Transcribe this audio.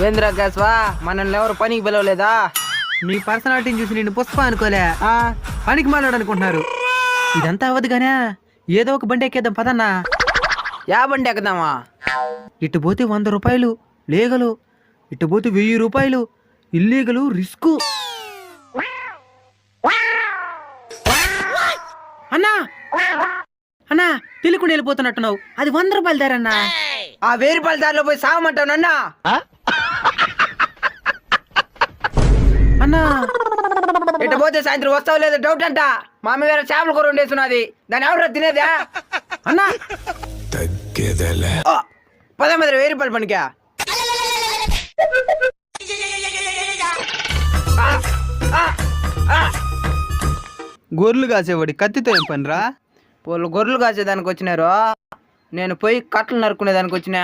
ఏంద్రా కేశవా మనల్ని ఎవరు పనికి పిలవలేదా? నీ పర్సనాలిటీని చూసి నేను పుష్ప అనుకోలే పనికి మాలాడు అనుకుంటున్నారు. ఇదంతా అవ్వదు గానే ఏదో ఒక బండి ఎక్కేద్దాం పదన్నా. యా బండి ఎక్కుదామా? ఇటు పోతే 100 రూపాయలు లీగలు, ఇటు పోతే 1000 రూపాయలు ఇల్లీగలు, రిస్క్. అన్నా అన్నా తెలియకుండా వెళ్ళిపోతున్నట్టున్నావు, అది 100 రూపాయలు దారన్నా. ఆ 1000 రూపాయల దారిలో పోయి సాగమంటావు నన్నా? అన్నా ఇటు పోతే సాయంత్రం వస్తావు లేదా డౌట్ అంట. మా అమ్మ వేరే చేపల కూర వండేస్తున్నది, దాన్ని ఎవరు తినేదా? అన్నా పదే 1000 రూపాయలు పనికా. గొర్రెలు కాసేవాడి కత్తితో ఏం పనిరా? వాళ్ళు గొర్రెలు కాసేదానికి వచ్చినారు, నేను పోయి కట్టలు నరుకునేదానికి వచ్చినా.